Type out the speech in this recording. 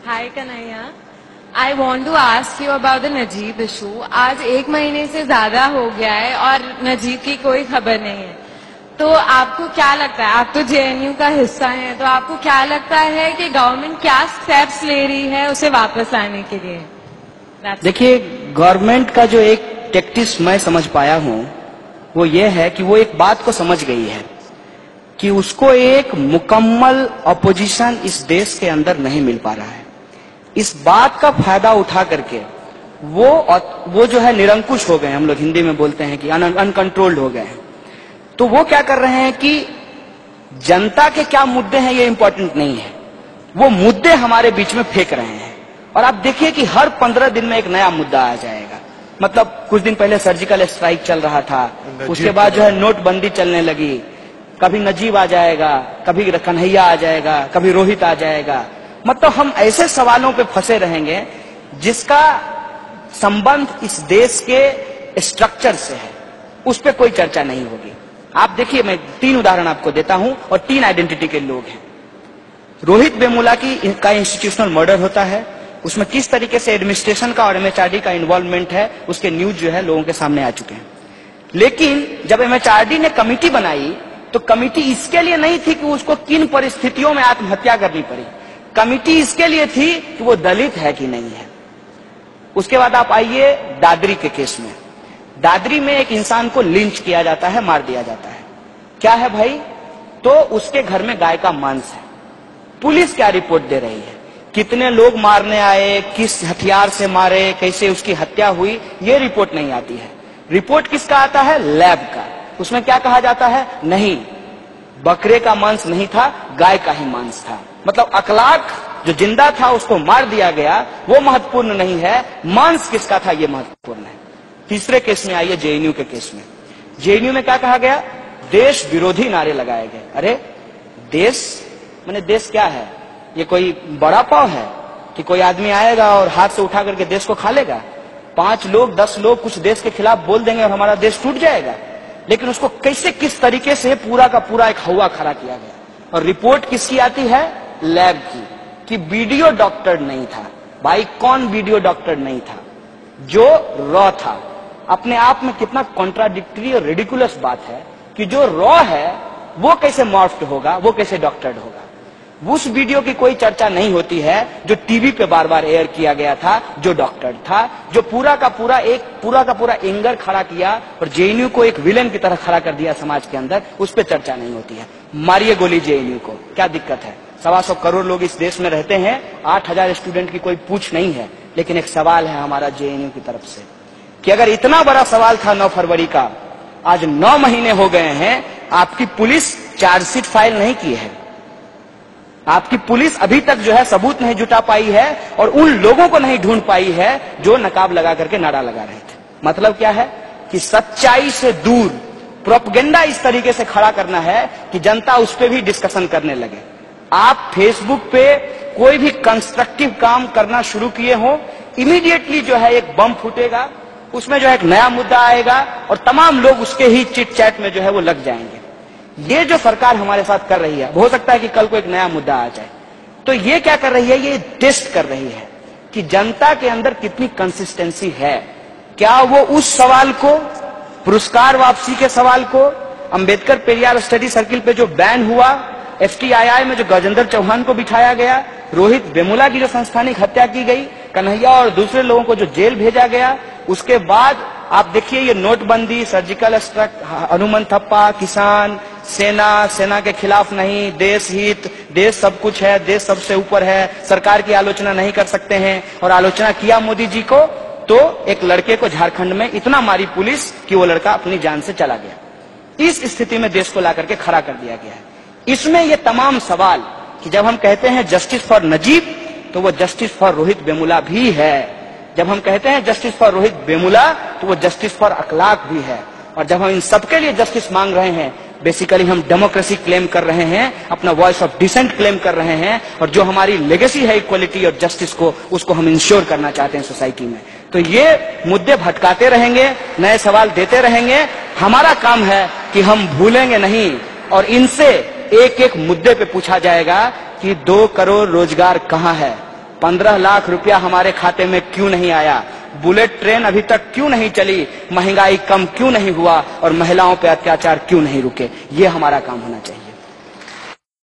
Hi Kanhaiya, I want to ask you about the Najeeb issue. आज 1 महीने से ज्यादा हो गया है और नजीब की कोई खबर नहीं है। तो आपको क्या लगता है, आप तो JNU का हिस्सा हैं, तो आपको क्या लगता है कि गवर्नमेंट क्या स्टेप्स ले रही है उसे वापस लाने के लिए? देखिए, गवर्नमेंट का जो एक टैक्टिक्स मैं समझ पाया हूं वो ये है कि वो एक बात को समझ गई है कि उसको एक मुकम्मल अपोजिशन इस देश के अंदर नहीं मिल पा रहा है। इस बात का फायदा उठा करके वो जो है निरंकुश हो गए, हम लोग हिंदी में बोलते हैं कि अनकंट्रोल्ड हो गए हैं। तो वो क्या कर रहे हैं कि जनता के क्या मुद्दे हैं ये इंपॉर्टेंट नहीं है, वो मुद्दे हमारे बीच में फेंक रहे हैं। और आप देखिए कि हर 15 दिन में एक नया मुद्दा आ जाएगा। मतलब कुछ दिन पहले सर्जिकल स्ट्राइक चल रहा था, उसके बाद जो है नोटबंदी चलने लगी, कभी नजीब आ जाएगा, कभी कन्हैया आ जाएगा, कभी रोहित आ जाएगा। मतलब हम ऐसे सवालों पे फंसे रहेंगे जिसका संबंध इस देश के स्ट्रक्चर से है, उस पर कोई चर्चा नहीं होगी। आप देखिए, मैं 3 उदाहरण आपको देता हूं और 3 आइडेंटिटी के लोग हैं। रोहित वेमुला का इंस्टीट्यूशनल मर्डर होता है, उसमें किस तरीके से एडमिनिस्ट्रेशन का और MHRD का इन्वॉल्वमेंट है उसके न्यूज जो है लोगों के सामने आ चुके हैं। लेकिन जब MHRD ने कमिटी बनाई तो कमिटी इसके लिए नहीं थी कि उसको किन परिस्थितियों में आत्महत्या करनी पड़ी, कमिटी इसके लिए थी कि वो दलित है कि नहीं है। उसके बाद आप आइए दादरी के केस में। दादरी में एक इंसान को लिंच किया जाता है, मार दिया जाता है। क्या है भाई? तो उसके घर में गाय का मांस है। पुलिस क्या रिपोर्ट दे रही है, कितने लोग मारने आए, किस हथियार से मारे, कैसे उसकी हत्या हुई, ये रिपोर्ट नहीं आती है। रिपोर्ट किसका आता है? लैब का। उसमें क्या कहा जाता है? नहीं, बकरे का मांस नहीं था, गाय का ही मांस था। मतलब अखलाक जो जिंदा था उसको मार दिया गया, वो महत्वपूर्ण नहीं है, मांस किसका था ये महत्वपूर्ण है। तीसरे केस में आइए, JNU के केस में। JNU में क्या कहा गया? देश विरोधी नारे लगाए गए। अरे देश माने देश क्या है? ये कोई बड़ा पाव है कि कोई आदमी आएगा और हाथ से उठा करके देश को खा लेगा? 5 लोग 10 लोग कुछ देश के खिलाफ बोल देंगे और हमारा देश टूट जाएगा। लेकिन उसको कैसे किस तरीके से पूरा का पूरा एक हवा खड़ा किया गया। और रिपोर्ट किसकी आती है? लैब की, कि वीडियो डॉक्टर नहीं था। भाई कौन वीडियो डॉक्टर नहीं था? जो रॉ था। अपने आप में कितना कॉन्ट्राडिक्टरी और रिडिकुलस बात है कि जो रॉ है वो कैसे मॉर्फ्ड होगा, वो कैसे डॉक्टर्ड होगा। उस वीडियो की कोई चर्चा नहीं होती है जो टीवी पे बार बार एयर किया गया था, जो डॉक्टर था, जो पूरा का पूरा एंगर खड़ा किया और JNU को एक विलेन की तरह खड़ा कर दिया समाज के अंदर, उस पर चर्चा नहीं होती है। मारिए गोली JNU को, क्या दिक्कत है? 125 करोड़ लोग इस देश में रहते हैं, 8000 स्टूडेंट की कोई पूछ नहीं है। लेकिन एक सवाल है हमारा JNU की तरफ से कि अगर इतना बड़ा सवाल था 9 फरवरी का, आज 9 महीने हो गए हैं, आपकी पुलिस चार्जशीट फाइल नहीं की है, आपकी पुलिस अभी तक जो है सबूत नहीं जुटा पाई है और उन लोगों को नहीं ढूंढ पाई है जो नकाब लगा करके नारा लगा रहे थे। मतलब क्या है कि सच्चाई से दूर प्रोपेगेंडा इस तरीके से खड़ा करना है कि जनता उस पर भी डिस्कशन करने लगे। आप फेसबुक पे कोई भी कंस्ट्रक्टिव काम करना शुरू किए हो, इमीडिएटली जो है एक बम फूटेगा, उसमें जो है एक नया मुद्दा आएगा और तमाम लोग उसके ही चिट चैट में जो है वो लग जाएंगे। ये जो सरकार हमारे साथ कर रही है, हो सकता है कि कल को एक नया मुद्दा आ जाए, तो ये क्या कर रही है? ये टेस्ट कर रही है कि जनता के अंदर कितनी कंसिस्टेंसी है। क्या वो उस सवाल को, पुरस्कार वापसी के सवाल को, अंबेडकर पेरियार स्टडी सर्किल पे जो बैन हुआ, FTII में जो गजेंद्र चौहान को बिठाया गया, रोहित वेमुला की जो संस्थानिक हत्या की गई, कन्हैया और दूसरे लोगों को जो जेल भेजा गया, उसके बाद आप देखिए ये नोटबंदी, सर्जिकल स्ट्राइक, हनुमान थप्पा, किसान, सेना के खिलाफ नहीं, देश हित, देश सब कुछ है, देश सबसे ऊपर है, सरकार की आलोचना नहीं कर सकते हैं। और आलोचना किया मोदी जी को तो एक लड़के को झारखंड में इतना मारी पुलिस कि वो लड़का अपनी जान से चला गया। इस स्थिति में देश को ला करके खड़ा कर दिया गया है। इसमें ये तमाम सवाल कि जब हम कहते हैं जस्टिस फॉर नजीब, तो वो जस्टिस फॉर रोहित वेमुला भी है। जब हम कहते हैं जस्टिस फॉर रोहित वेमुला, तो वो जस्टिस फॉर अखलाक भी है। और जब हम इन सबके लिए जस्टिस मांग रहे हैं, बेसिकली हम डेमोक्रेसी क्लेम कर रहे हैं, अपना वॉइस ऑफ डिसेंट क्लेम कर रहे हैं, और जो हमारी लेगेसी है इक्वलिटी और जस्टिस को, उसको हम इंश्योर करना चाहते हैं सोसाइटी में। तो ये मुद्दे भटकाते रहेंगे, नए सवाल देते रहेंगे। हमारा काम है कि हम भूलेंगे नहीं और इनसे एक एक मुद्दे पे पूछा जाएगा कि 2 करोड़ रोजगार कहाँ है, 15 लाख रुपया हमारे खाते में क्यों नहीं आया, बुलेट ट्रेन अभी तक क्यों नहीं चली, महंगाई कम क्यों नहीं हुआ और महिलाओं पे अत्याचार क्यों नहीं रुके। ये हमारा काम होना चाहिए।